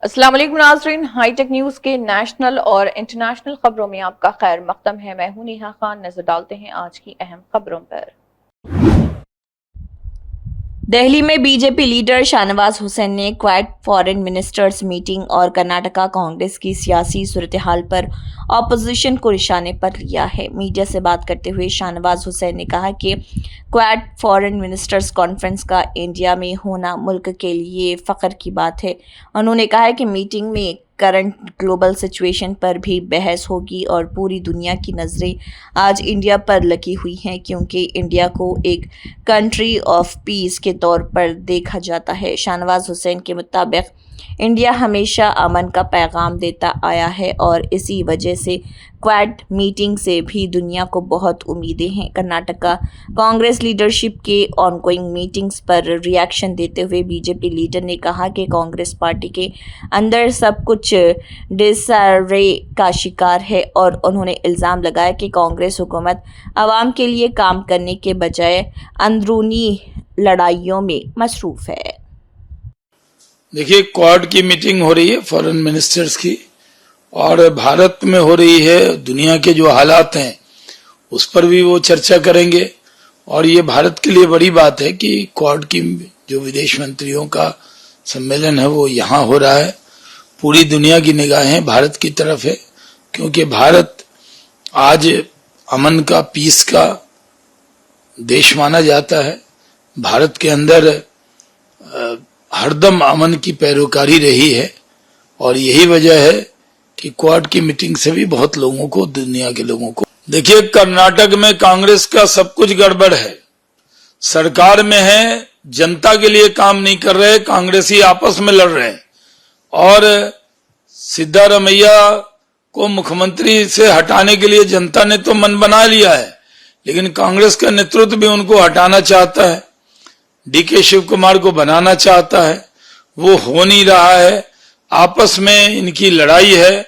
अस्सलाम वालेकुम नाज़रीन, हाईटेक न्यूज के नेशनल और इंटरनेशनल खबरों में आपका खैर मकदम है। मैं हूं नेहा खान। नजर डालते हैं आज की अहम खबरों पर। दिल्ली में बीजेपी लीडर शाहनवाज हुसैन ने क्वाड फॉरेन मिनिस्टर्स मीटिंग और कर्नाटका कांग्रेस की सियासी सूरत-ए-हाल पर ऑपोजिशन को निशाने पर लिया है। मीडिया से बात करते हुए शाहनवाज हुसैन ने कहा कि क्वाड फॉरेन मिनिस्टर्स कॉन्फ्रेंस का इंडिया में होना मुल्क के लिए फ़ख्र की बात है। उन्होंने कहा कि मीटिंग में करंट ग्लोबल सिचुएशन पर भी बहस होगी और पूरी दुनिया की नज़रें आज इंडिया पर लगी हुई हैं, क्योंकि इंडिया को एक कंट्री ऑफ पीस के तौर पर देखा जाता है। शाहनवाज हुसैन के मुताबिक इंडिया हमेशा अमन का पैगाम देता आया है और इसी वजह से क्वाड मीटिंग से भी दुनिया को बहुत उम्मीदें हैं। कर्नाटका कांग्रेस लीडरशिप के ऑनगोइंग मीटिंग्स पर रिएक्शन देते हुए बीजेपी लीडर ने कहा कि कांग्रेस पार्टी के अंदर सब कुछ डिसअरे का शिकार है और उन्होंने इल्ज़ाम लगाया कि कांग्रेस हुकूमत आवाम के लिए काम करने के बजाय अंदरूनी लड़ाइयों में मसरूफ़ है। देखिए, क्वाड की मीटिंग हो रही है फॉरेन मिनिस्टर्स की, और भारत में हो रही है। दुनिया के जो हालात हैं उस पर भी वो चर्चा करेंगे। और ये भारत के लिए बड़ी बात है कि क्वाड की जो विदेश मंत्रियों का सम्मेलन है वो यहाँ हो रहा है। पूरी दुनिया की निगाहें भारत की तरफ है, क्योंकि भारत आज अमन का, पीस का देश माना जाता है। भारत के अंदर हरदम अमन की पैरोकारी रही है और यही वजह है कि क्वाड की मीटिंग से भी बहुत लोगों को, दुनिया के लोगों को, देखिए कर्नाटक में कांग्रेस का सब कुछ गड़बड़ है। सरकार में है, जनता के लिए काम नहीं कर रहे, कांग्रेसी आपस में लड़ रहे हैं। और सिद्धारमैया को मुख्यमंत्री से हटाने के लिए जनता ने तो मन बना लिया है, लेकिन कांग्रेस का नेतृत्व भी उनको हटाना चाहता है, डीके शिव कुमार को बनाना चाहता है। वो हो नहीं रहा है, आपस में इनकी लड़ाई है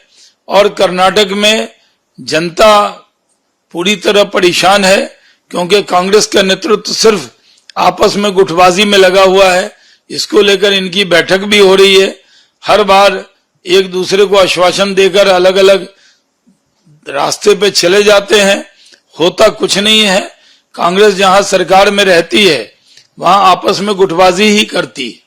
और कर्नाटक में जनता पूरी तरह परेशान है, क्योंकि कांग्रेस का नेतृत्व सिर्फ आपस में गुटबाजी में लगा हुआ है। इसको लेकर इनकी बैठक भी हो रही है। हर बार एक दूसरे को आश्वासन देकर अलग अलग रास्ते पे चले जाते हैं, होता कुछ नहीं है। कांग्रेस जहां सरकार में रहती है वहां आपस में गुटबाजी ही करती है।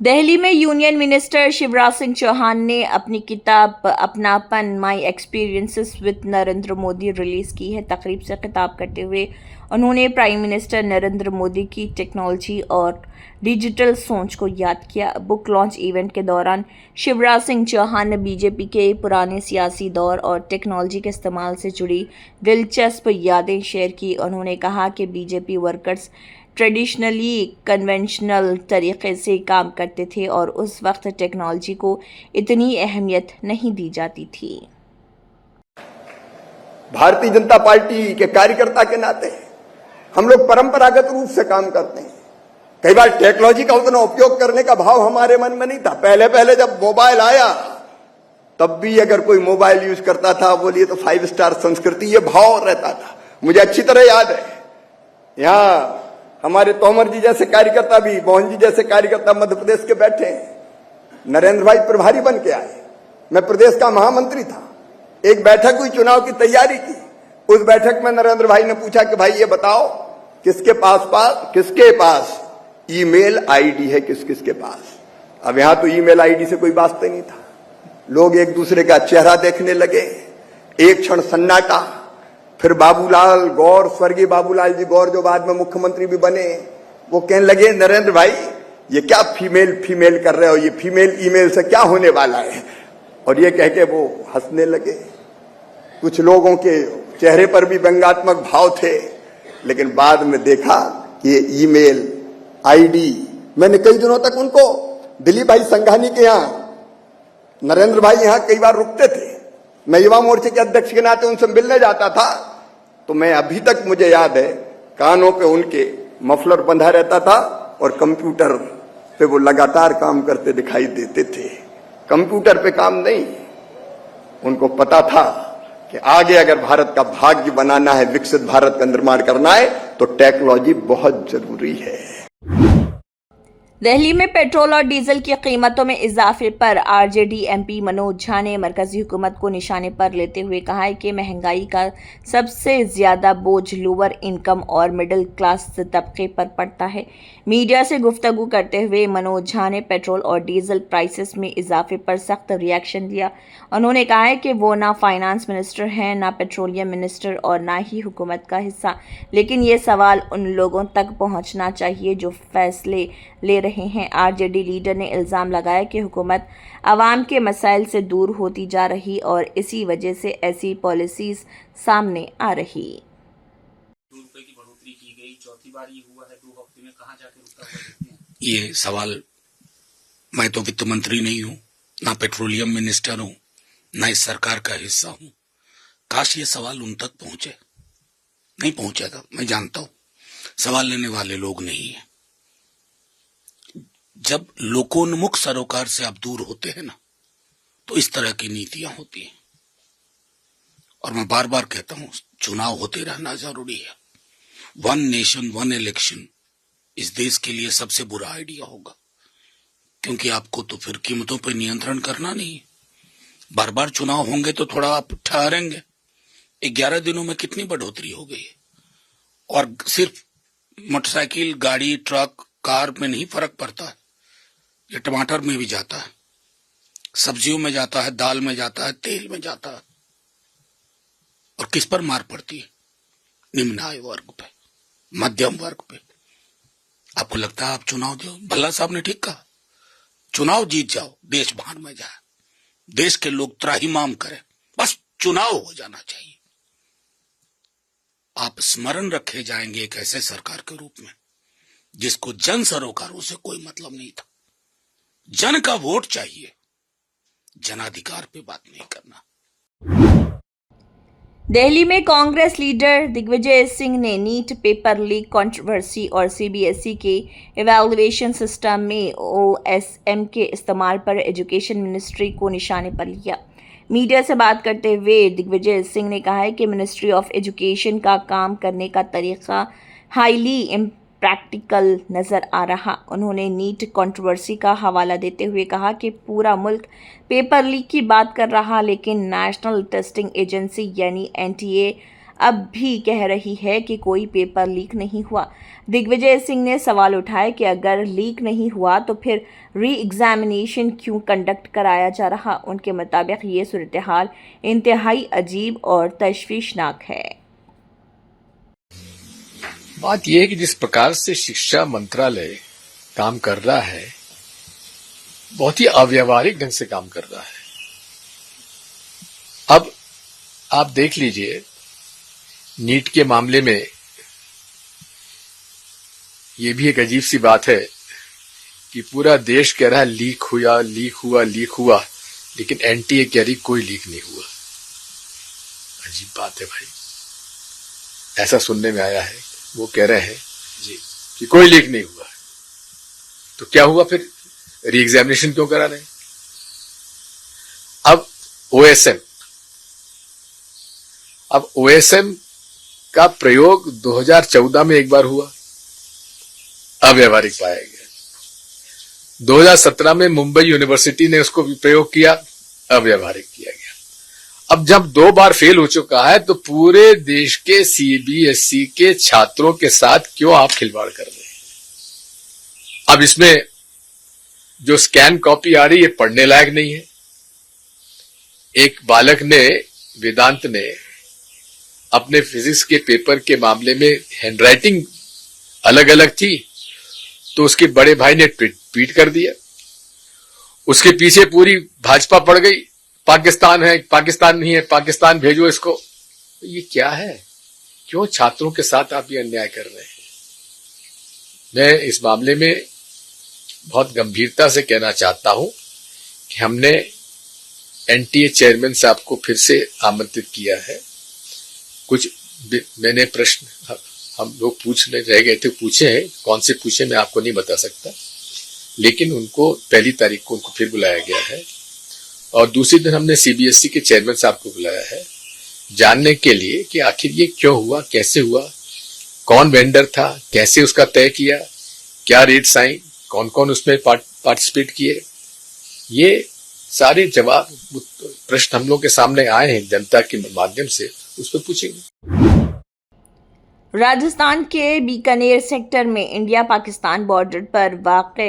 दिल्ली में यूनियन मिनिस्टर शिवराज सिंह चौहान ने अपनी किताब अपनापन my experiences with Narendra Modi release की है। तकरीब से खिताब करते हुए उन्होंने प्राइम मिनिस्टर नरेंद्र मोदी की टेक्नोलॉजी और डिजिटल सोच को याद किया। बुक लॉन्च इवेंट के दौरान शिवराज सिंह चौहान ने बीजेपी के पुराने सियासी दौर और टेक्नोलॉजी के इस्तेमाल से जुड़ी दिलचस्प यादें शेयर की। उन्होंने कहा कि बीजेपी वर्कर्स ट्रेडिशनली कन्वेंशनल तरीके से काम करते थे और उस वक्त टेक्नोलॉजी को इतनी अहमियत नहीं दी जाती थी। भारतीय जनता पार्टी के कार्यकर्ता के नाते हम लोग परंपरागत रूप से काम करते हैं। कई बार टेक्नोलॉजी का उतना उपयोग करने का भाव हमारे मन में नहीं था। पहले पहले जब मोबाइल आया तब भी अगर कोई मोबाइल यूज करता था, बोलिए तो 5 स्टार संस्कृति, ये भाव रहता था। मुझे अच्छी तरह याद है, यहाँ हमारे तोमर जी जैसे कार्यकर्ता भी, मोहन जी जैसे कार्यकर्ता मध्य प्रदेश के बैठे हैं। नरेंद्र भाई प्रभारी बन के आए, मैं प्रदेश का महामंत्री था। एक बैठक हुई, चुनाव की तैयारी की। उस बैठक में नरेंद्र भाई ने पूछा कि भाई ये बताओ किसके पास ईमेल आईडी है, किसके पास। अब यहां तो ईमेल आईडी से कोई वास्ता नहीं था। लोग एक दूसरे का चेहरा देखने लगे। एक क्षण सन्नाटा। फिर बाबूलाल गौर, स्वर्गीय बाबूलाल जी गौर, जो बाद में मुख्यमंत्री भी बने, वो कहने लगे नरेंद्र भाई ये क्या फीमेल कर रहे हो, ये फीमेल ईमेल से क्या होने वाला है। और ये कह के वो हंसने लगे। कुछ लोगों के चेहरे पर भी व्यंग्यात्मक भाव थे, लेकिन बाद में देखा कि ये ईमेल आईडी, मैंने कई दिनों तक उनको, दिलीप भाई संघानी के यहां नरेंद्र भाई यहां कई बार रुकते थे। मैं युवा मोर्चे के अध्यक्ष के नाते उनसे मिलने जाता था, तो मैं अभी तक मुझे याद है कानों पे उनके मफलर बंधा रहता था और कंप्यूटर पे वो लगातार काम करते दिखाई देते थे। कंप्यूटर पे काम नहीं, उनको पता था कि आगे अगर भारत का भाग्य बनाना है, विकसित भारत का निर्माण करना है, तो टेक्नोलॉजी बहुत जरूरी है। दिल्ली में पेट्रोल और डीजल की कीमतों में इजाफे पर आरजेडी एमपी मनोज झा ने मरकजी हुकूमत को निशाने पर लेते हुए कहा है कि महंगाई का सबसे ज्यादा बोझ लोअर इनकम और मिडिल क्लास तबके पर पड़ता है। मीडिया से गुफ्तगू करते हुए मनोज झा ने पेट्रोल और डीजल प्राइसेस में इजाफे पर सख्त रिएक्शन दिया। उन्होंने कहा है कि वो ना फाइनेंस मिनिस्टर हैं, ना पेट्रोलियम मिनिस्टर और ना ही हुकूमत का हिस्सा, लेकिन ये सवाल उन लोगों तक पहुंचना चाहिए जो फैसले ले रहे हैं। आरजेडी लीडर ने इल्जाम लगाया कि हुकूमत आवाम के मसाइल से दूर होती जा रही और इसी वजह से ऐसी पॉलिसीज सामने आ रही। ₹2 की बढ़ोतरी की गई, चौथी बार ये हुआ है 2 हफ्ते में, कहाँ जाके रुका हुआ देखते हैं। ये सवाल, मैं तो वित्त मंत्री नहीं हूं, ना पेट्रोलियम मिनिस्टर हूं, ना इस सरकार का हिस्सा हूं। काश ये सवाल उन तक पहुंचे, नहीं पहुंचेगा, मैं जानता हूं। सवाल लेने वाले लोग नहीं है। जब लोकोन्मुख सरोकार से आप दूर होते हैं ना, तो इस तरह की नीतियां होती हैं। और मैं बार बार कहता हूं, चुनाव होते रहना जरूरी है। 1 नेशन 1 इलेक्शन इस देश के लिए सबसे बुरा आइडिया होगा, क्योंकि आपको तो फिर कीमतों पर नियंत्रण करना नहीं है। बार बार चुनाव होंगे तो थोड़ा आप ठहरेंगे। 11 दिनों में कितनी बढ़ोतरी हो गई है। और सिर्फ मोटरसाइकिल, गाड़ी, ट्रक, कार में नहीं फर्क पड़ता है, ये टमाटर में भी जाता है, सब्जियों में जाता है, दाल में जाता है, तेल में जाता है। और किस पर मार पड़ती है? निम्न आय वर्ग पे, मध्यम वर्ग पे। आपको लगता है आप चुनाव दो? भल्ला साहब ने ठीक कहा, चुनाव जीत जाओ, देश भार में जाए, देश के लोग त्राहिमाम करें, बस चुनाव हो जाना चाहिए। आप स्मरण रखे जाएंगे एक ऐसे सरकार के रूप में जिसको जन सरोकारों से कोई मतलब नहीं था। जन का वोट चाहिए, जनाधिकार पे बात नहीं करना। दिल्ली में कांग्रेस लीडर दिग्विजय सिंह ने नीट पेपर लीक कंट्रोवर्सी और सीबीएसई के इवैल्यूएशन सिस्टम में ओएसएम के इस्तेमाल पर एजुकेशन मिनिस्ट्री को निशाने पर लिया। मीडिया से बात करते हुए दिग्विजय सिंह ने कहा है कि मिनिस्ट्री ऑफ एजुकेशन का काम करने का तरीका हाईली इम्प्रैक्टिकल नज़र आ रहा। उन्होंने नीट कंट्रोवर्सी का हवाला देते हुए कहा कि पूरा मुल्क पेपर लीक की बात कर रहा, लेकिन नेशनल टेस्टिंग एजेंसी यानी एनटीए अब भी कह रही है कि कोई पेपर लीक नहीं हुआ। दिग्विजय सिंह ने सवाल उठाया कि अगर लीक नहीं हुआ तो फिर री एग्जामिनेशन क्यों कंडक्ट कराया जा रहा। उनके मुताबिक ये सूरत हाल इंतहाई अजीब और तशवीशनाक है। बात यह है कि जिस प्रकार से शिक्षा मंत्रालय काम कर रहा है, बहुत ही अव्यावहारिक ढंग से काम कर रहा है। अब आप देख लीजिए, नीट के मामले में ये भी एक अजीब सी बात है कि पूरा देश कह रहा है लीक हुआ, लेकिन एनटीए कह रही कोई लीक नहीं हुआ। अजीब बात है भाई, ऐसा सुनने में आया है। वो कह रहे हैं जी कि कोई लीक नहीं हुआ, तो क्या हुआ फिर? री एग्जामिनेशन क्यों करा रहे? अब ओएसएम का प्रयोग 2014 में एक बार हुआ, अव्यावहारिक पाया गया। 2017 में मुंबई यूनिवर्सिटी ने उसको भी प्रयोग किया, अव्यावहारिक किया गया। अब जब 2 बार फेल हो चुका है, तो पूरे देश के सीबीएसई के छात्रों के साथ क्यों आप खिलवाड़ कर रहे हैं? अब इसमें जो स्कैन कॉपी आ रही है, पढ़ने लायक नहीं है। एक बालक ने, वेदांत ने, अपने फिजिक्स के पेपर के मामले में हैंडराइटिंग अलग अलग थी, तो उसके बड़े भाई ने ट्वीट कर दिया। उसके पीछे पूरी भाजपा पड़ गई, पाकिस्तान है, पाकिस्तान नहीं है, पाकिस्तान भेजो इसको। ये क्या है? क्यों छात्रों के साथ आप ये अन्याय कर रहे हैं? मैं इस मामले में बहुत गंभीरता से कहना चाहता हूं कि हमने एनटीए चेयरमैन साहब को फिर से आमंत्रित किया है। कुछ मैंने प्रश्न हम लोग पूछने रह गए थे, पूछे हैं। कौन से पूछे मैं आपको नहीं बता सकता, लेकिन उनको 1 तारीख को उनको फिर बुलाया गया है। और दूसरे दिन हमने सीबीएसई के चेयरमैन साहब को बुलाया है, जानने के लिए कि आखिर ये क्यों हुआ, कैसे हुआ, कौन वेंडर था, कैसे उसका तय किया, क्या रेट्स आई, कौन कौन उसमें पार्टिसिपेट किए, ये सारे जवाब प्रश्न हम लोग के सामने आए हैं जनता के माध्यम से, उस पर पूछेंगे। राजस्थान के बीकानेर सेक्टर में इंडिया पाकिस्तान बॉर्डर पर वाक़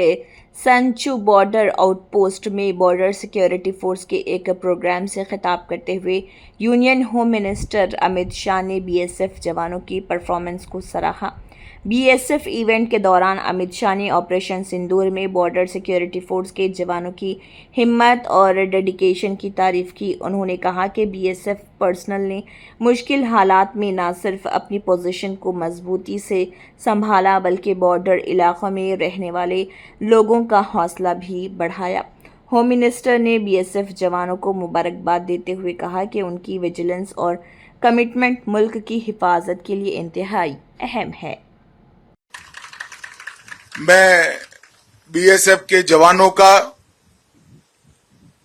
संचू बॉर्डर आउटपोस्ट में बॉर्डर सिक्योरिटी फोर्स के एक प्रोग्राम से खिताब करते हुए union home minister Amit Shah ने बीएसएफ जवानों की परफॉर्मेंस को सराहा। बीएसएफ इवेंट के दौरान अमित शाह ने ऑपरेशन सिंदूर में बॉर्डर सिक्योरिटी फोर्स के जवानों की हिम्मत और डेडिकेशन की तारीफ की। उन्होंने कहा कि बीएसएफ पर्सनल ने मुश्किल हालात में न सिर्फ अपनी पोजीशन को मजबूती से संभाला बल्कि बॉर्डर इलाकों में रहने वाले लोगों का हौसला भी बढ़ाया। होम मिनिस्टर ने बीएसएफ जवानों को मुबारकबाद देते हुए कहा कि उनकी विजिलेंस और कमिटमेंट मुल्क की हिफाजत के लिए इंतहाई अहम है। मैं बीएसएफ के जवानों का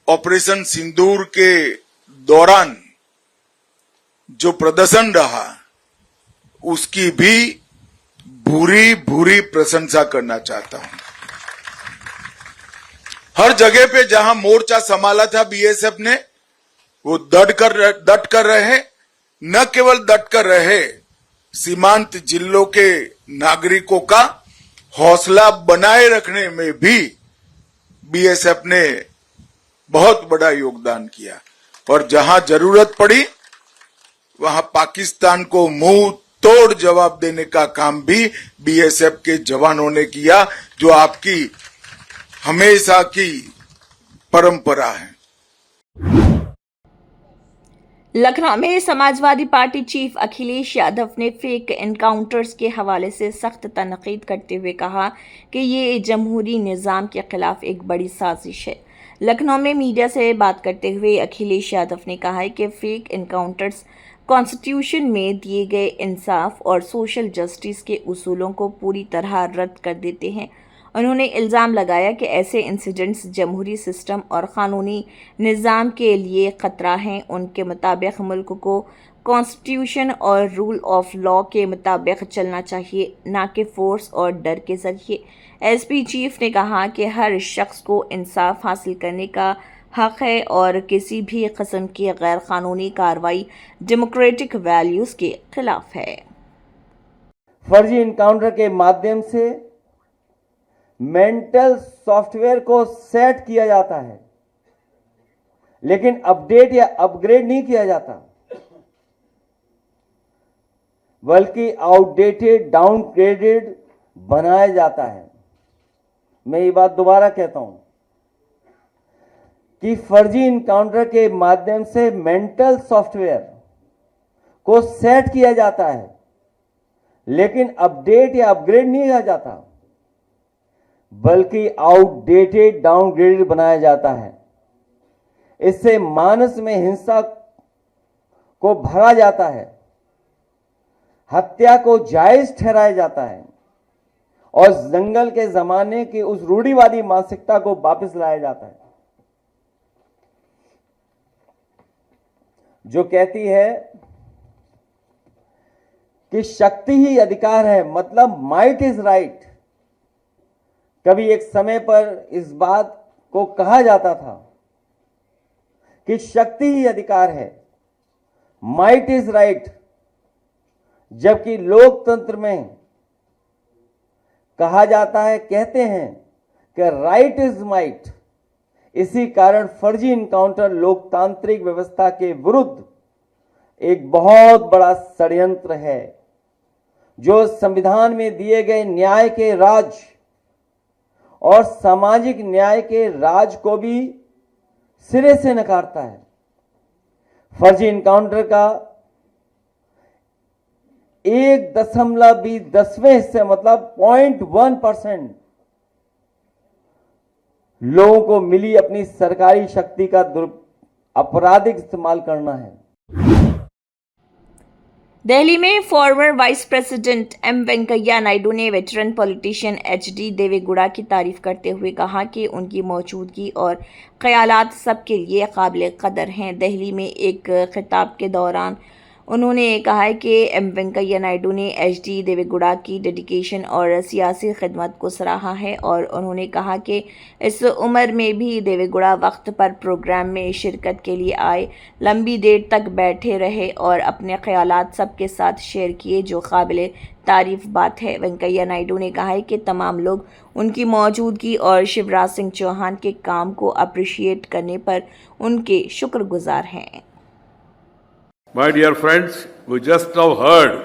ऑपरेशन सिंदूर के दौरान जो प्रदर्शन रहा उसकी भी भूरी भूरी प्रशंसा करना चाहता हूं। हर जगह पे जहां मोर्चा संभाला था बीएसएफ ने, वो डट कर रहे, न केवल डट कर रहे, सीमांत जिलों के नागरिकों का हौसला बनाए रखने में भी बीएसएफ ने बहुत बड़ा योगदान किया और जहां जरूरत पड़ी वहां पाकिस्तान को मुंह तोड़ जवाब देने का काम भी बीएसएफ के जवानों ने किया, जो आपकी हमेशा की परंपरा है। लखनऊ में समाजवादी पार्टी चीफ अखिलेश यादव ने फेक एनकाउंटर्स के हवाले से सख्त तनकीद करते हुए कहा कि ये जमहूरी निज़ाम के खिलाफ एक बड़ी साजिश है। लखनऊ में मीडिया से बात करते हुए अखिलेश यादव ने कहा है कि फेक एनकाउंटर्स कॉन्स्टिट्यूशन में दिए गए इंसाफ और सोशल जस्टिस के उसूलों को पूरी तरह रद्द कर देते हैं। उन्होंने इल्ज़ाम लगाया कि ऐसे इंसिडेंट्स जमहूरी सिस्टम और क़ानूनी निज़ाम के लिए ख़तरा हैं। उनके मुताबिक मुल्क को कॉन्स्टिट्यूशन और रूल ऑफ लॉ के मुताबिक चलना चाहिए, ना कि फोर्स और डर के ज़रिए। एसपी चीफ ने कहा कि हर शख्स को इंसाफ हासिल करने का हक़ है और किसी भी किस्म की गैर कानूनी कार्रवाई डेमोक्रेटिक वैल्यूज़ के खिलाफ है। फर्जी इनकाउंटर के माध्यम से मेंटल सॉफ्टवेयर को सेट किया जाता है, लेकिन अपडेट या अपग्रेड नहीं किया जाता, बल्कि आउटडेटेड, डाउनग्रेडेड बनाया जाता है। मैं ये बात दोबारा कहता हूं कि फर्जी इनकाउंटर के माध्यम से मेंटल सॉफ्टवेयर को सेट किया जाता है, लेकिन अपडेट या अपग्रेड नहीं किया जाता, बल्कि आउटडेटेड, डाउनग्रेडेड बनाया जाता है। इससे मानस में हिंसा को भरा जाता है, हत्या को जायज ठहराया जाता है और जंगल के जमाने की उस रूढ़िवादी मानसिकता को वापस लाया जाता है जो कहती है कि शक्ति ही अधिकार है, मतलब माइट इज राइट। कभी एक समय पर इस बात को कहा जाता था कि शक्ति ही अधिकार है, माइट इज राइट, जबकि लोकतंत्र में कहा जाता है, कहते हैं कि राइट इज माइट। इसी कारण फर्जी इनकाउंटर लोकतांत्रिक व्यवस्था के विरुद्ध एक बहुत बड़ा षड्यंत्र है, जो संविधान में दिए गए न्याय के राज और सामाजिक न्याय के राज को भी सिरे से नकारता है। फर्जी इनकाउंटर का 1.10वें हिस्से, मतलब 0.1% लोगों को मिली अपनी सरकारी शक्ति का आपराधिक इस्तेमाल करना है। दिल्ली में former vice president M Venkaiah Naidu ने वेटरन पॉलिटिशियन एचडी देवेगौड़ा की तारीफ करते हुए कहा कि उनकी मौजूदगी और ख्यालात सबके लिए काबिल कदर हैं। दिल्ली में एक खिताब के दौरान उन्होंने कहा है कि एम वेंकैया नायडू ने एचडी देवेगौड़ा की डेडिकेशन और सियासी खिदमत को सराहा है और उन्होंने कहा कि इस उम्र में भी देवेगौड़ा वक्त पर प्रोग्राम में शिरकत के लिए आए, लंबी देर तक बैठे रहे और अपने ख्यालात सबके साथ शेयर किए, जो काबिल तारीफ बात है। वेंकैया नायडू ने कहा है कि तमाम लोग उनकी मौजूदगी और शिवराज सिंह चौहान के काम को अप्रिशिएट करने पर उनके शुक्रगुजार हैं। My dear friends, we just now heard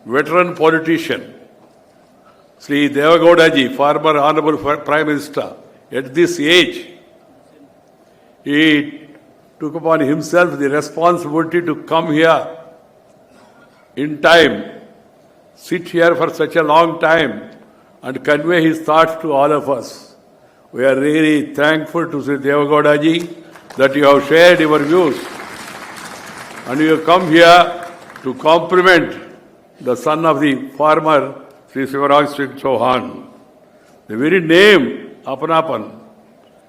veteran politician Sri Devagowda ji, former Honorable Prime Minister. At this age, he took upon himself the responsibility to come here in time, sit here for such a long time and convey his thoughts to all of us. We are really thankful to Sri Devagowda ji that you have shared your views. And you have come here to compliment the son of the farmer, Sri Shivraj Singh Chauhan. The very name, Apanapan,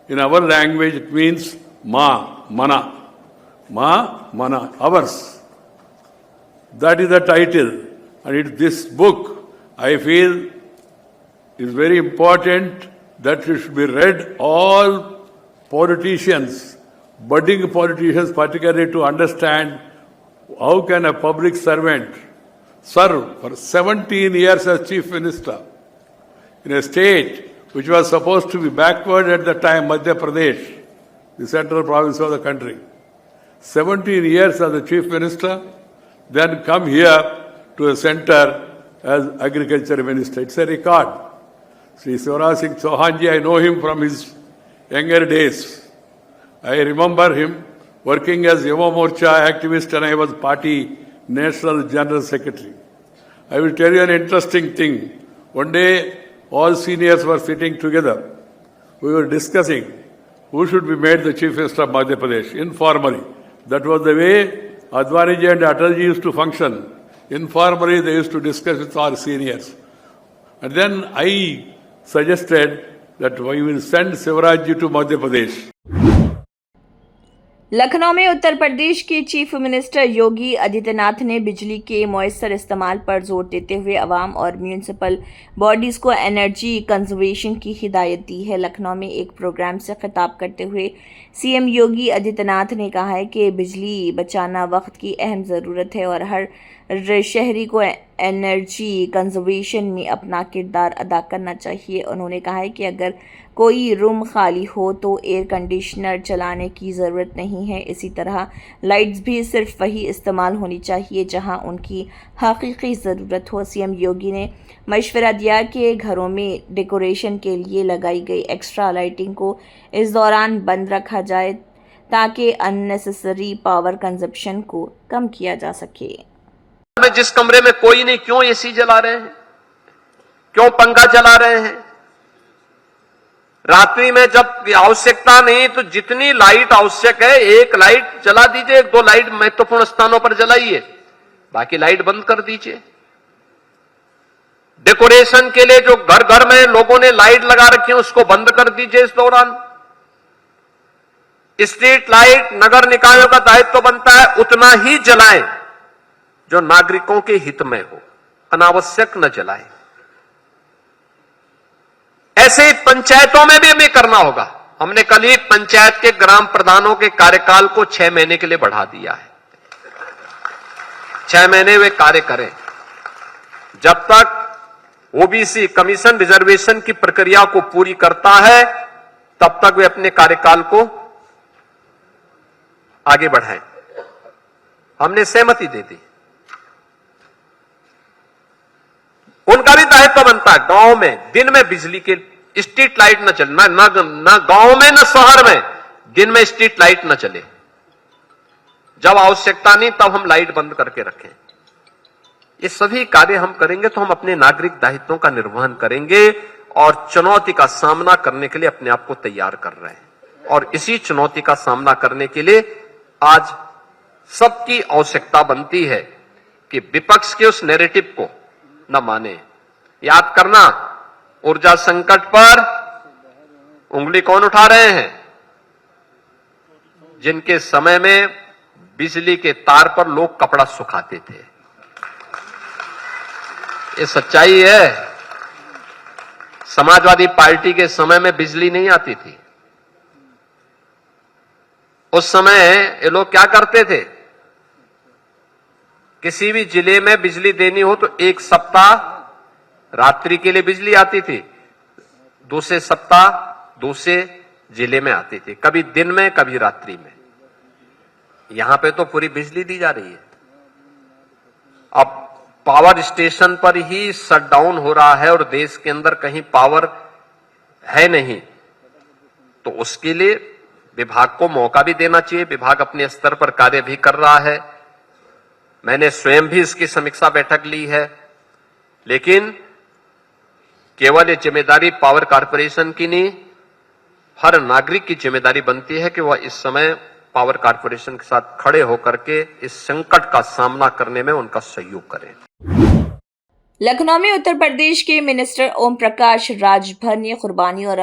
in our language it means Ma, Mana. Ma, Mana, ours. That is the title. And this book, I feel, is very important that it should be read all politicians, budding politicians particularly, to understand how can a public servant serve for 17 years as chief minister in a state which was supposed to be backward at the time, Madhya Pradesh, the central province of the country. 17 years as the chief minister, then come here to a center as agriculture minister. It's a record. Sri Shivraj Singh Chauhan ji, I know him from his younger days. I remember him working as Yuva Morcha activist and I was party national general secretary. I will tell you an interesting thing. One day, all seniors were sitting together. We were discussing who should be made the chief minister of Madhya Pradesh, informally. That was the way Advaniji and Atalji used to function. Informally, they used to discuss with our seniors. And then I suggested that we will send Shivraj ji to Madhya Pradesh. Lucknow में उत्तर प्रदेश के chief minister Yogi Adityanath ने बिजली के मौसर इस्तेमाल पर जोर देते हुए अवाम और म्यूनिसिपल बॉडीज़ को एनर्जी कंजर्वेशन की हिदायत दी है। लखनऊ में एक प्रोग्राम से खिताब करते हुए सीएम योगी आदित्यनाथ ने कहा है कि बिजली बचाना वक्त की अहम ज़रूरत है और हर शहरी को एनर्जी कंजर्वेशन में अपना किरदार अदा करना चाहिए। उन्होंने कहा है कि अगर कोई रूम खाली हो तो एयर कंडीशनर चलाने की ज़रूरत नहीं है। इसी तरह लाइट्स भी सिर्फ वही इस्तेमाल होनी चाहिए जहां उनकी हकीकी ज़रूरत हो। सीएम योगी ने मशवरा दिया कि घरों में डेकोरेशन के लिए लगाई गई एक्स्ट्रा लाइटिंग को इस दौरान बंद रखा जाए ताकि अननेसेसरी पावर कंजप्शन को कम किया जा सके। में जिस कमरे में कोई नहीं, क्यों एसी जला रहे हैं, क्यों पंखा चला रहे हैं? रात्रि में जब आवश्यकता नहीं तो जितनी लाइट आवश्यक है एक लाइट जला दीजिए, एक दो लाइट महत्वपूर्ण स्थानों पर जलाइए, बाकी लाइट बंद कर दीजिए। डेकोरेशन के लिए जो घर घर में लोगों ने लाइट लगा रखी है उसको बंद कर दीजिए। इस दौरान स्ट्रीट लाइट नगर निकायों का दायित्व बनता है उतना ही जलाएं जो नागरिकों के हित में हो, अनावश्यक न जलाएं। ऐसे ही पंचायतों में भी हमें करना होगा। हमने कल ही पंचायत के ग्राम प्रधानों के कार्यकाल को 6 महीने के लिए बढ़ा दिया है। 6 महीने वे कार्य करें। जब तक ओबीसी कमीशन रिजर्वेशन की प्रक्रिया को पूरी करता है तब तक वे अपने कार्यकाल को आगे बढ़ाएं। हमने सहमति दे दी। उनका भी दायित्व बनता है गांव में दिन में बिजली के स्ट्रीट लाइट न चले, ना गांव में न शहर में दिन में स्ट्रीट लाइट न चले। जब आवश्यकता नहीं तब हम लाइट बंद करके रखें। ये सभी कार्य हम करेंगे तो हम अपने नागरिक दायित्वों का निर्वहन करेंगे और चुनौती का सामना करने के लिए अपने आप को तैयार कर रहे हैं। और इसी चुनौती का सामना करने के लिए आज सबकी आवश्यकता बनती है कि विपक्ष के उस नैरेटिव को न माने। याद करना, ऊर्जा संकट पर उंगली कौन उठा रहे हैं? जिनके समय में बिजली के तार पर लोग कपड़ा सुखाते थे। ये सच्चाई है। समाजवादी पार्टी के समय में बिजली नहीं आती थी। उस समय ये लोग क्या करते थे, किसी भी जिले में बिजली देनी हो तो एक सप्ताह रात्रि के लिए बिजली आती थी, दूसरे सप्ताह दूसरे जिले में आती थी, कभी दिन में कभी रात्रि में। यहां पे तो पूरी बिजली दी जा रही है। अब पावर स्टेशन पर ही शटडाउन हो रहा है और देश के अंदर कहीं पावर है नहीं, तो उसके लिए विभाग को मौका भी देना चाहिए। विभाग अपने स्तर पर कार्य भी कर रहा है। मैंने स्वयं भी इसकी समीक्षा बैठक ली है, लेकिन केवल ये जिम्मेदारी पावर कॉर्पोरेशन की नहीं, हर नागरिक की जिम्मेदारी बनती है कि वह इस समय पावर कॉर्पोरेशन के साथ खड़े होकर के इस संकट का सामना करने में उनका सहयोग करें। लखनऊ में उत्तर प्रदेश के मिनिस्टर ओम प्रकाश राजभर ने कुर्बानी और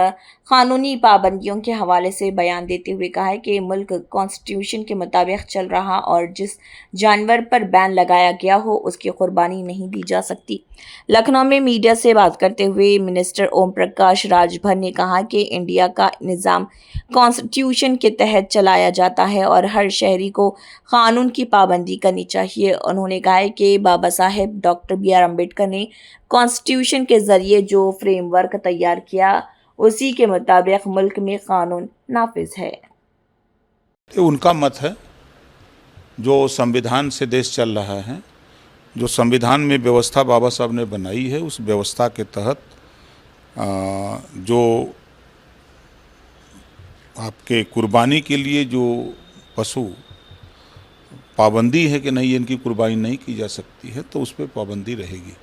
कानूनी पाबंदियों के हवाले से बयान देते हुए कहा है कि मुल्क कॉन्स्टिट्यूशन के मुताबिक चल रहा और जिस जानवर पर बैन लगाया गया हो उसकी कुर्बानी नहीं दी जा सकती। लखनऊ में मीडिया से बात करते हुए मिनिस्टर ओम प्रकाश राजभर ने कहा कि इंडिया का निज़ाम कॉन्स्टिट्यूशन के तहत चलाया जाता है और हर शहरी को कानून की पाबंदी करनी चाहिए। उन्होंने कहा है कि बाबा साहेब डॉक्टर BR अम्बेडकर ने कॉन्स्टिट्यूशन के जरिए जो फ्रेमवर्क तैयार किया उसी के मुताबिक मुल्क में कानून नाफिज है। उनका मत है, जो संविधान से देश चल रहा है, जो संविधान में व्यवस्था बाबा साहब ने बनाई है, उस व्यवस्था के तहत जो आपके कुर्बानी के लिए जो पशु पाबंदी है कि नहीं इनकी कुर्बानी नहीं की जा सकती है, तो उस पर पाबंदी रहेगी।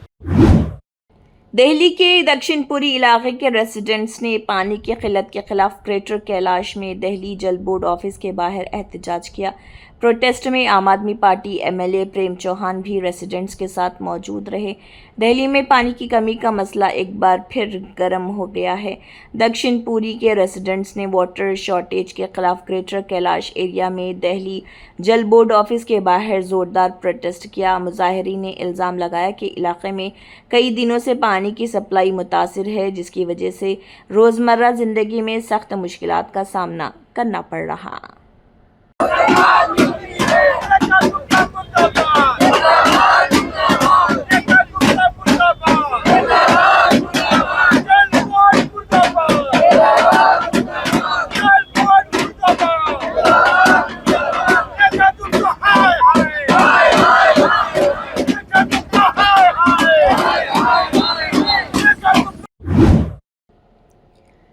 दिल्ली के दक्षिणपुरी इलाके के रेसिडेंट्स ने पानी की किल्लत के खिलाफ ग्रेटर कैलाश में दिल्ली जल बोर्ड ऑफिस के बाहर एहतजाज किया। प्रोटेस्ट में आम आदमी पार्टी MLA प्रेम चौहान भी रेसिडेंट्स के साथ मौजूद रहे। दिल्ली में पानी की कमी का मसला एक बार फिर गर्म हो गया है। दक्षिणपुरी के रेसिडेंट्स ने वाटर शॉर्टेज के खिलाफ ग्रेटर कैलाश एरिया में दिल्ली जल बोर्ड ऑफिस के बाहर जोरदार प्रोटेस्ट किया। मुजाहिरीन ने इल्ज़ाम लगाया कि इलाके में कई दिनों से पानी की सप्लाई मुतासिर है, जिसकी वजह से रोज़मर्रा ज़िंदगी में सख्त मुश्किलात का सामना करना पड़ रहा।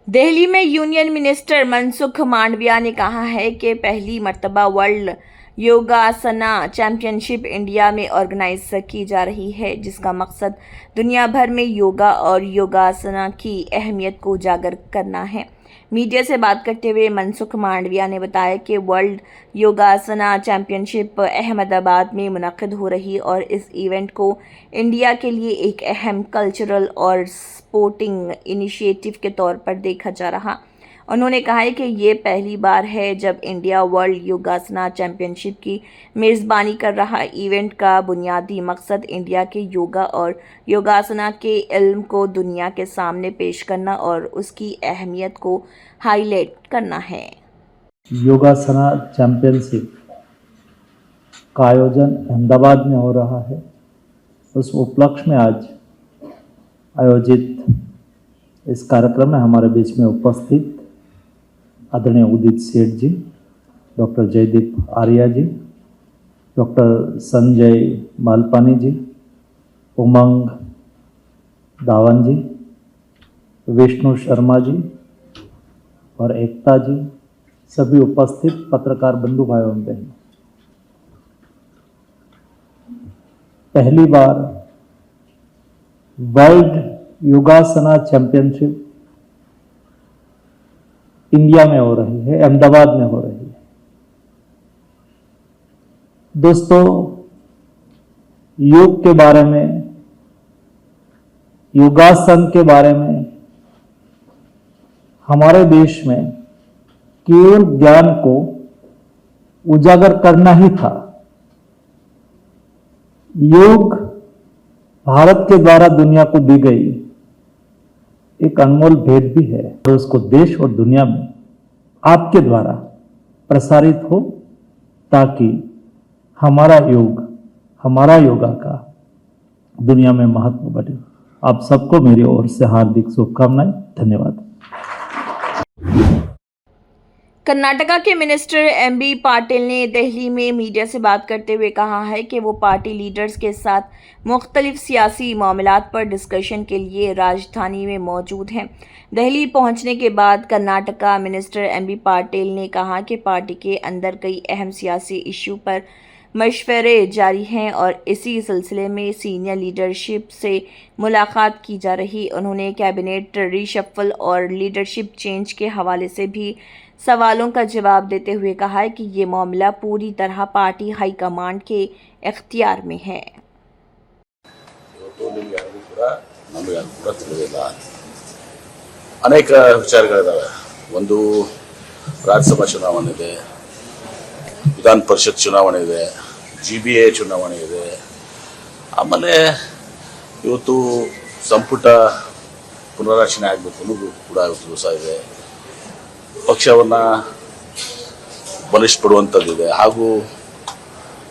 दिल्ली में यूनियन मिनिस्टर मनसुख मांडविया ने कहा है कि पहली मर्तबा वर्ल्ड योगासना चैंपियनशिप इंडिया में ऑर्गेनाइज की जा रही है, जिसका मकसद दुनिया भर में योगा और योगासना की अहमियत को उजागर करना है। मीडिया से बात करते हुए मनसुख मांडविया ने बताया कि वर्ल्ड योगासना चैंपियनशिप अहमदाबाद में मुनक़िद हो रही और इस इवेंट को इंडिया के लिए एक अहम कल्चरल और स्पोर्टिंग इनिशिएटिव के तौर पर देखा जा रहा। उन्होंने कहा है कि ये पहली बार है जब इंडिया वर्ल्ड योगासना चैंपियनशिप की मेज़बानी कर रहा। इवेंट का बुनियादी मकसद इंडिया के योगा और योगासना के इल्म को दुनिया के सामने पेश करना और उसकी अहमियत को हाईलाइट करना है। योगासना चैंपियनशिप का आयोजन अहमदाबाद में हो रहा है। उस उपलक्ष्य में आज आयोजित इस कार्यक्रम में हमारे बीच में उपस्थित आदरणीय उदित सेठ जी, डॉक्टर जयदीप आर्या जी, डॉक्टर संजय मालपानी जी, उमंग दावन जी, विष्णु शर्मा जी और एकता जी, सभी उपस्थित पत्रकार बंधु भाइयों एवं बहनों, पहली बार वर्ल्ड योगासना चैंपियनशिप इंडिया में हो रही है, अहमदाबाद में हो रही है। दोस्तों, योग के बारे में, योगासन के बारे में हमारे देश में केवल ज्ञान को उजागर करना ही था। योग भारत के द्वारा दुनिया को दी गई एक अनमोल भेंट भी है और उसको देश और दुनिया में आपके द्वारा प्रसारित हो, ताकि हमारा योग, हमारा योगा का दुनिया में महत्व बढ़े। आप सबको मेरी ओर से हार्दिक शुभकामनाएं। धन्यवाद। कर्नाटका के मिनिस्टर एमबी पाटिल ने दिल्ली में मीडिया से बात करते हुए कहा है कि वो पार्टी लीडर्स के साथ मुख्तलिफ सियासी मामलात पर डिस्कशन के लिए राजधानी में मौजूद हैं। दिल्ली पहुंचने के बाद कर्नाटका मिनिस्टर एमबी पाटिल ने कहा कि पार्टी के अंदर कई अहम सियासी इशू पर मशवरे जारी हैं और इसी सिलसिले में सीनियर लीडरशिप से मुलाकात की जा रही। उन्होंने कैबिनेट रीशफल और लीडरशिप चेंज के हवाले से भी सवालों का जवाब देते हुए कहा है कि ये मामला पूरी तरह पार्टी हाईकमांड के इख्तियार में है। ಅನೇಕ ವಿಚಾರಗಳಿದಾವೆ. ಒಂದು ರಾಜ್ಯಸಭಾ ಚುನಾವಣೆ ಇದೆ, ವಿಧಾನ ಪರಿಷತ್ ಚುನಾವಣೆ ಇದೆ, GBA ಚುನಾವಣೆ ಇದೆ. ಆಮೇಲೆ ಇವತ್ತು ಸಂಪುಟ ಪುನರ್ರಚನೆ ಆಗಬೇಕು ಅನ್ನೋದು ಕೂಡ ಇವತ್ತು ದಿವಸ ಇದೆ. ಪಕ್ಷವನ್ನು ಬಲಿಷ್ಠಪಡುವಂಥದ್ದಿದೆ ಹಾಗೂ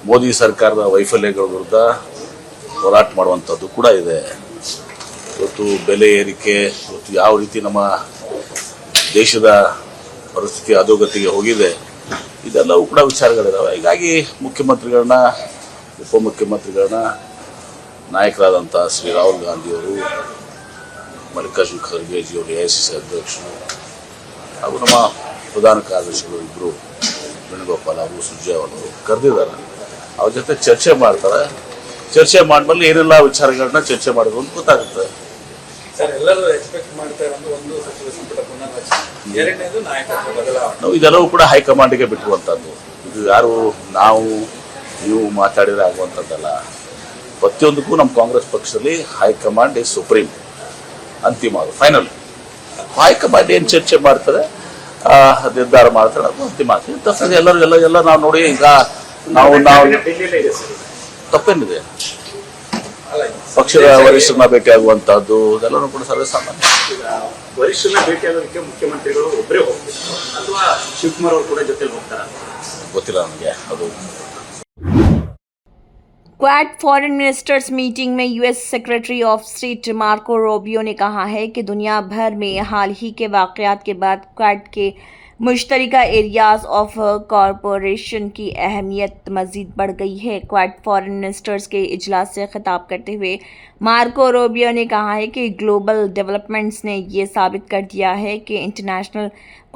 ಮೋದಿ ಸರ್ಕಾರದ ವೈಫಲ್ಯಗಳ ವಿರುದ್ಧ ಹೋರಾಟ ಮಾಡುವಂಥದ್ದು ಕೂಡ ಇದೆ. ಇವತ್ತು ಬೆಲೆ ಏರಿಕೆ, ಇವತ್ತು ಯಾವ ರೀತಿ ನಮ್ಮ ದೇಶದ ಪರಿಸ್ಥಿತಿ ಅಧೋಗತಿಗೆ ಹೋಗಿದೆ, ಇದೆಲ್ಲವೂ ಕೂಡ ವಿಚಾರಗಳಿದಾವೆ. ಹೀಗಾಗಿ ಮುಖ್ಯಮಂತ್ರಿಗಳನ್ನ, ಉಪಮುಖ್ಯಮಂತ್ರಿಗಳನ್ನ, ನಾಯಕರಾದಂಥ ಶ್ರೀ ರಾಹುಲ್ ಗಾಂಧಿಯವರು, ಮಲ್ಲಿಕಾರ್ಜುನ ಖರ್ಗೆಜಿಯವರು, AICC ಅಧ್ಯಕ್ಷರು ಹಾಗೂ ನಮ್ಮ ಪ್ರಧಾನ ಕಾರ್ಯದರ್ಶಿಗಳು ಇಬ್ಬರು ವೇಣುಗೋಪಾಲ್ ಹಾಗೂ ಸುರ್ಜೇವಾಲಾ ಅವರು ಕರೆದಿದ್ದಾರೆ. ಅವ್ರ ಜೊತೆ ಚರ್ಚೆ ಮಾಡ್ತಾರೆ. ಚರ್ಚೆ ಮಾಡಿದ್ಮೇಲೆ ಏನೆಲ್ಲ ವಿಚಾರಗಳನ್ನ ಚರ್ಚೆ ಮಾಡೋದು ಅಂತ ಗೊತ್ತಾಗುತ್ತೆ. ನಾವು ಇದೆಲ್ಲವೂ ಕೂಡ ಹೈಕಮಾಂಡ್ಗೆ ಬಿಟ್ಟಿರುವಂಥದ್ದು. ಇದು ಯಾರು ನಾವು ನೀವು ಮಾತಾಡಿದ್ರೆ ಆಗುವಂಥದ್ದಲ್ಲ. ಪ್ರತಿಯೊಂದಕ್ಕೂ ನಮ್ಮ ಕಾಂಗ್ರೆಸ್ ಪಕ್ಷದಲ್ಲಿ ಹೈಕಮಾಂಡ್ ಇಸ್ ಸುಪ್ರೀಂ, ಅಂತಿಮ, ಅದು ಫೈನಲ್. ಹೈಕಮಾಂಡ್ ಏನು ಚರ್ಚೆ ಮಾಡ್ತಾರೆ, ನಿರ್ಧಾರ ಮಾಡ್ತಾರೆ, ಅದು ಅಂತಿಮ ಆಗ್ತದೆ. ಎಲ್ಲ ನಾವು ನೋಡಿ, ಈಗ ನಾವು ತಪ್ಪೇನಿದೆ, ಪಕ್ಷದ ವರಿಷ್ಠರನ್ನ ಭೇಟಿಯಾಗುವಂತಹದ್ದು ಇದೆಲ್ಲನೂ ಕೂಡ ಸರ್ವೇ ಸಾಮಾನ್ಯ. ವರಿಷ್ಠರನ್ನ ಭೇಟಿಯಾಗೋದಕ್ಕೆ ಮುಖ್ಯಮಂತ್ರಿಗಳು ಒಬ್ಬರೇ ಹೋಗ್ತಾರೆ ಅಥವಾ ಶಿವಕುಮಾರ್ ಅವರು ಕೂಡ ಜೊತೆಲಿ ಹೋಗ್ತಾರೆ? ಗೊತ್ತಿಲ್ಲ ನನಗೆ ಅದು. क्वाड फॉरेन मिनिस्टर्स मीटिंग में US secretary of state Marco Rubio ने कहा है कि दुनिया भर में हाल ही के वाक़यात के बाद क्वाड के मुश्तरका एरियाज ऑफ कॉरपोरेशन की अहमियत मज़ीद बढ़ गई है। क्वाड फॉरेन मिनिस्टर्स के इजलास से खिताब करते हुए मार्को रूबियो ने कहा है कि ग्लोबल डेवलपमेंट्स ने ये साबित कर दिया है कि इंटरनेशनल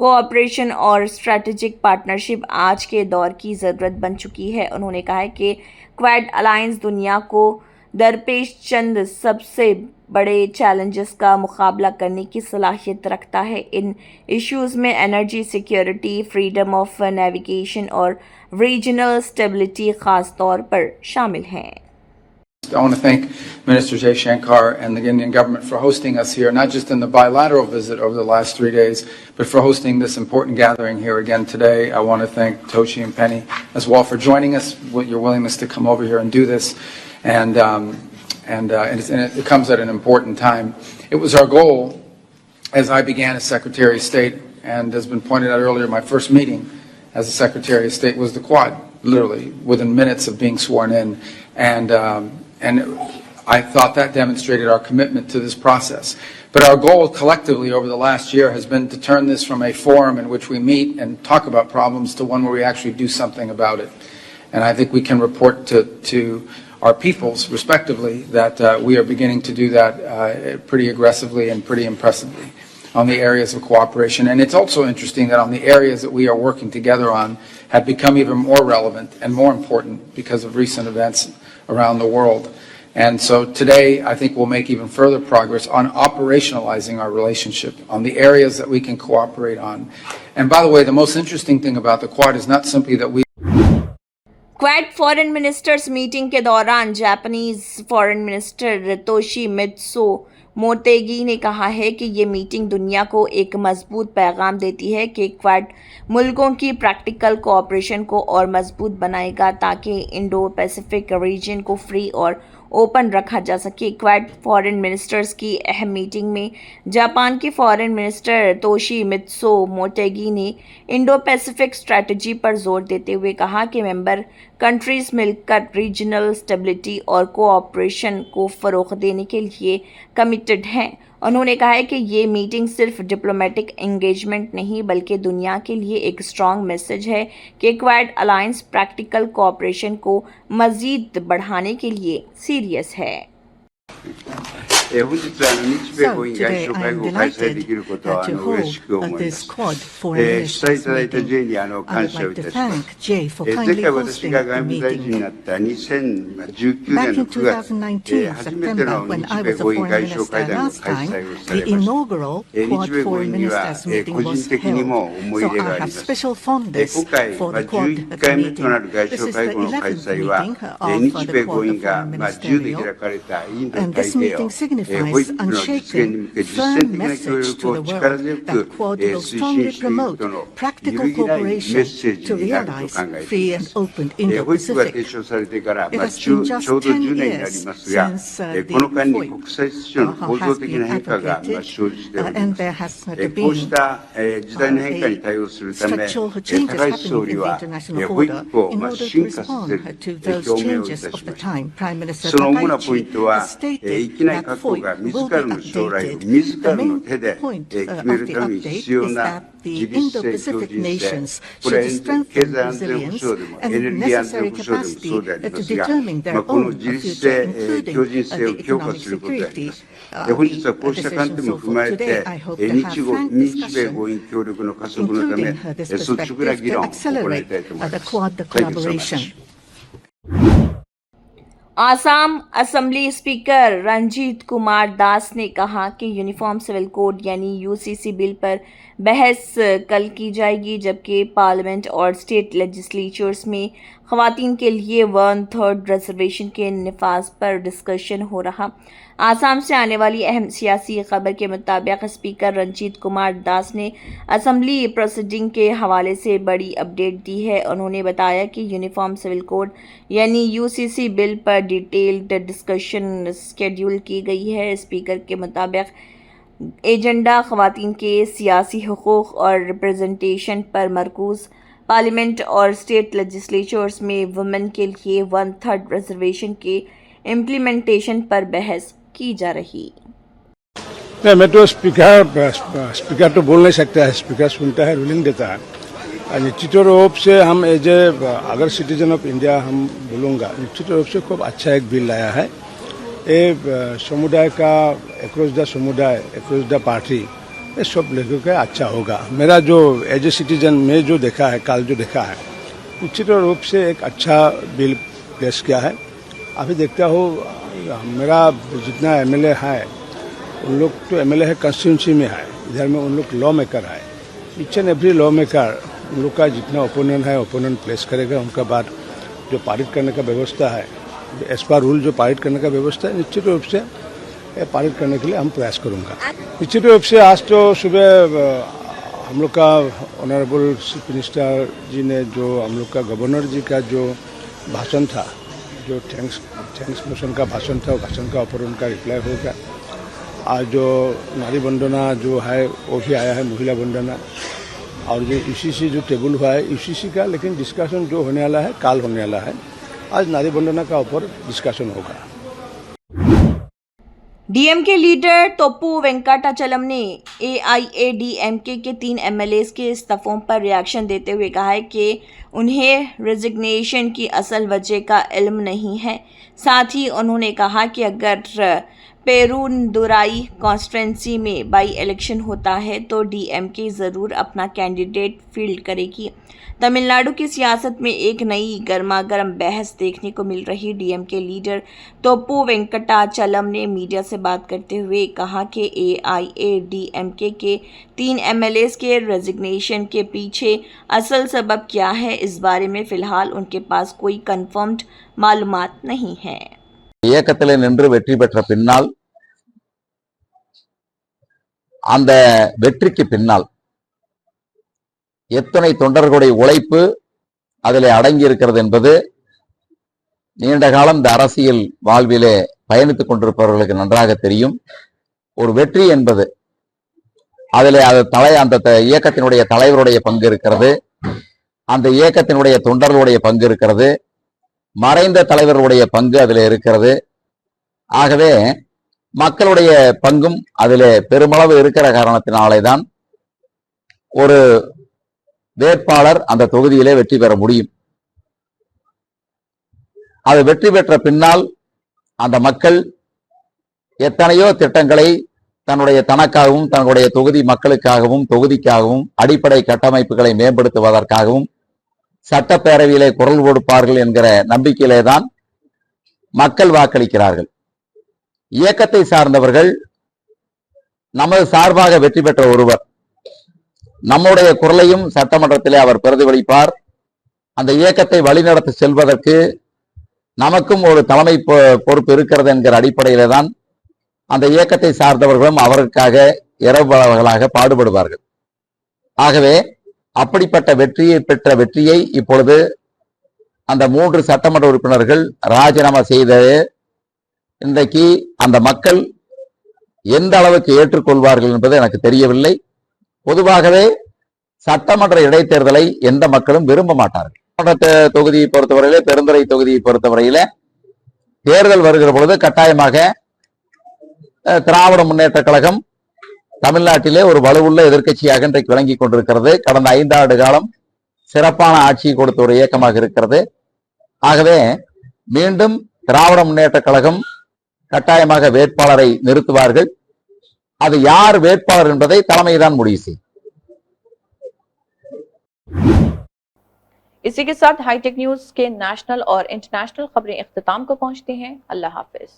कोऑपरेशन और स्ट्रेटेजिक पार्टनरशिप आज के दौर की ज़रूरत बन चुकी है। उन्होंने कहा है कि क्वाड अलायंस दुनिया को दरपेश चंद सबसे बड़े चैलेंजेस का मुकाबला करने की सलाहियत रखता है। इन इश्यूज़ में energy security, freedom of navigation और रीजनल स्टेबिलिटी ख़ास तौर पर शामिल हैं। I want to thank Minister Jaishankar and the Indian government for hosting us here, not just in the bilateral visit over the last 3 days, but for hosting this important gathering here again today. I want to thank Toshi and Penny as well for joining us, your willingness to come over here and do this. And it comes at an important time. It was our goal, as I began as Secretary of State, and has been pointed out earlier, my first meeting as a Secretary of State was the Quad, literally within minutes of being sworn in. And I thought that demonstrated our commitment to this process. But our goal collectively over the last year has been to turn this from a forum in which we meet and talk about problems to one where we actually do something about it. And I think we can report to our peoples, respectively, that we are beginning to do that pretty aggressively and pretty impressively on the areas of cooperation. And it's also interesting that on the areas that we are working together on have become even more relevant and more important because of recent events around the world. And so today, I think we'll make even further progress on operationalizing our relationship on the areas that we can cooperate on. And by the way, the most interesting thing about the Quad is not simply that we quad foreign ministers meeting के दौरान Japanese foreign minister Toshi मित्सो Motegi ने कहा है कि ये meeting दुनिया को एक मजबूत पैगाम देती है कि क्वाड मुल्कों की प्रैक्टिकल कोऑपरेशन को और मजबूत बनाएगा ताकि इंडो पैसिफिक रीजन को फ्री और ओपन रखा जा सके। क्वाड फॉरेन मिनिस्टर्स की अहम मीटिंग में जापान के फॉरेन मिनिस्टर तोशिमित्सु मोटेगी ने इंडो पैसिफिक स्ट्रैटेजी पर जोर देते हुए कहा कि मेंबर कंट्रीज मिलकर रीजनल स्टेबिलिटी और कोऑपरेशन को फरोग देने के लिए कमिटेड हैं। उन्होंने कहा है कि ये मीटिंग सिर्फ डिप्लोमेटिक एंगेजमेंट नहीं बल्कि दुनिया के लिए एक स्ट्रॉन्ग मैसेज है कि क्वाड अलायंस प्रैक्टिकल कोऑपरेशन को मजीद बढ़ाने के लिए सीरियस है। 本日日米豪印外相会合を開催できることは嬉しく思います。主催いただいた J に感謝をいたします。前回私が外務大臣になった2019年の9月、初めての日米豪印外相会談が開催をされました。日米豪印には個人的にも思い入れがあります。今回11回目となる外相会合の開催は日米豪印が自由で開かれたインド太平洋保育の実現に向け実践的な協力を力強く推進していくとの揺るぎないメッセージになると考えています。保育が提唱されてからちょうど10年になりますが、この間に国際秩序の構造的な変化が生じております。こうした時代の変化に対応するため、高市総理は保育を進化させる表明をいたしました。その主なポイントは、域内各国が自らの将来を自らの手で決めるために必要な自立性、強靭性、これは経済安全保障でもエネルギー安全保障でもそうでありますが、この自立性、強靭性を強化することであります。本日はこうした観点も踏まえて、日米豪印協力の加速のため、率直な議論を行いたいと思います。Thank you so much. Assam assembly speaker Ranjit Kumar Das ने कहा कि यूनिफॉर्म सिविल कोड यानी यूसीसी बिल पर बहस कल की जाएगी, जबकि पार्लियामेंट और स्टेट लेजिस्लेचर्स में ख़वातीन के लिए 1/3 रिजर्वेशन के निफाज पर डिस्कशन हो रहा। आसाम से आने वाली अहम सियासी खबर के मुताबिक स्पीकर रंजीत कुमार दास ने असेंबली प्रोसीडिंग के हवाले से बड़ी अपडेट दी है। उन्होंने बताया कि यूनिफॉर्म सिविल कोड यानी यूसीसी बिल पर डिटेल्ड डिस्कशन शेड्यूल की गई है। स्पीकर के मुताबिक एजेंडा ख़वातीन के सियासी हुकूक़ और रिप्रेजेंटेशन पर मरकूज़, पार्लियामेंट और स्टेट लेजिस्लेचर्स में वुमेन के लिए 1/3 रिजर्वेशन के इम्प्लीमेंटेशन पर बहस की जा रही। नहीं, मैं तो स्पीकर तो बोल नहीं सकता है, स्पीकर सुनता है, रूलिंग देता है। निश्चित रूप से हम एज ए अगर सिटीजन ऑफ इंडिया हम बोलूँगा, निश्चित रूप से खूब अच्छा एक बिल लाया है। ये समुदाय का अक्रॉस द समुदाय, अक्रॉस द पार्टी, ये सब लोगों का अच्छा होगा। मेरा जो एज ए सिटीजन में जो देखा है, काल जो देखा है, निश्चित रूप से एक अच्छा बिल पेश किया है। अभी देखता हो मेरा जितना एमएलए है, उन लोग तो एमएलए है कंस्टिट्यूंसी में है, इधर में उन लोग लॉ मेकर है। Each and every law maker उन लोग का जितना ओपोनेंट है, ओपोनेंट प्लेस करेगा। उनका बाद जो पारित करने का व्यवस्था है, एज पर रूल जो पारित करने का व्यवस्था है, निश्चित रूप से पारित करने के लिए हम प्रयास करूँगा। निश्चित रूप से आज तो सुबह हम लोग का ऑनरेबल चीफ मिनिस्टर जी ने जो हम लोग का गवर्नर जी का जो भाषण था, जो थैंक्स मोशन का भाषण था, भाषण का ऊपर उनका रिप्लाई होगा। आज जो नारी वंदना जो है वो भी आया है, महिला वंदना, और जो यूसीसी जो टेबल हुआ है यूसीसी का, लेकिन डिस्कशन जो होने वाला है काल होने वाला है। आज नारी वंदना का ऊपर डिस्कशन होगा। डीएमके लीडर तोप्पू वेंकटाचलम ने एआईएडीएमके के 3 एमएलएस के इस्तीफों पर रिएक्शन देते हुए कहा है कि उन्हें रेजिग्नेशन की असल वजह का इल्म नहीं है। साथ ही उन्होंने कहा कि अगर पेरूनदुराई कॉन्स्टिट्यूंसी में बाई इलेक्शन होता है तो डीएमके ज़रूर अपना कैंडिडेट फील्ड करेगी। तमिलनाडु की सियासत में एक नई गर्मागर्म बहस देखने को मिल रही। डीएमके लीडर तोप्पू वेंकटाचलम ने मीडिया से बात करते हुए कहा कि एआईएडीएमके के 3 एमएलएस के रेजिग्नेशन के पीछे असल सबब क्या है, इस बारे में फिलहाल उनके पास कोई कंफर्म्ड मालूमात नहीं है। இயக்கத்தில் நின்று வெற்றி பெற்ற பின்னால் அந்த வெற்றிக்கு பின்னால் எத்தனை தொண்டர்களுடைய உழைப்பு அதிலே அடங்கி இருக்கிறது என்பது நீண்ட காலம் இந்த அரசியல் வாழ்விலே பயணித்துக் கொண்டிருப்பவர்களுக்கு நன்றாக தெரியும். ஒரு வெற்றி என்பது அதிலே அந்த இயக்கத்தினுடைய தலைவருடைய பங்கு இருக்கிறது, அந்த இயக்கத்தினுடைய தொண்டர்களுடைய பங்கு இருக்கிறது, மறைந்த தலைவர்களுடைய பங்கு அதிலே இருக்கிறது. ஆகவே மக்களுடைய பங்கும் அதிலே பெருமளவு இருக்கிற காரணத்தினாலேதான் ஒரு வேட்பாளர் அந்த தொகுதியிலே வெற்றி பெற முடியும். அது வெற்றி பெற்ற பின்னால் அந்த மக்கள் எத்தனையோ திட்டங்களை தனக்காகவும் தன்னுடைய தொகுதி மக்களுக்காகவும் தொகுதிக்காகவும் அடிப்படை கட்டமைப்புகளை மேம்படுத்துவதற்காகவும் சட்டப்பேரவையிலே குரல் கொடுப்பார்கள் என்கிற நம்பிக்கையிலே தான் மக்கள் வாக்களிக்கிறார்கள். இயக்கத்தை சார்ந்தவர்கள் நமது சார்பாக வெற்றி பெற்ற ஒருவர் நம்முடைய குரலையும் சட்டமன்றத்திலே அவர் பிரதிபலிப்பார். அந்த இயக்கத்தை வழிநடத்தி செல்வதற்கு நமக்கும் ஒரு தலைமை பொறுப்பு இருக்கிறது என்கிற அடிப்படையிலே தான் அந்த இயக்கத்தை சார்ந்தவர்களும் அவருக்காக இரவுகளாக பாடுபடுவார்கள். ஆகவே அப்படிப்பட்ட வெற்றியை இப்பொழுது அந்த 3 சட்டமன்ற உறுப்பினர்கள் ராஜினாமா செய்த இன்றைக்கு அந்த மக்கள் எந்த அளவுக்கு ஏற்றுக்கொள்வார்கள் என்பது எனக்கு தெரியவில்லை. பொதுவாகவே சட்டமன்ற இடைத்தேர்தலை எந்த மக்களும் விரும்ப மாட்டார்கள். தொகுதியை பொறுத்தவரையிலே, பெருந்துறை தொகுதியை பொறுத்தவரையில தேர்தல் வருகிற பொழுது கட்டாயமாக திராவிட முன்னேற்ற கழகம் தமிழ்நாட்டிலே ஒரு வலுவுள்ள எதிர்க்கட்சியாக இன்றைக்கு விளங்கி கொண்டிருக்கிறது. கடந்த 5 ஆண்டு காலம் சிறப்பான ஆட்சியை கொடுத்த ஒரு இயக்கமாக இருக்கிறது. ஆகவே மீண்டும் திராவிட முன்னேற்ற கழகம் கட்டாயமாக வேட்பாளரை நிறுத்துவார்கள். அது யார் வேட்பாளர் என்பதை தலைமைதான் முடிவு செய்யும். इसी के साथ हाईटेक न्यूज के नेशनल और इंटरनेशनल खबरें इख्तिताम को पहुंचती हैं। अल्लाह हाफिज।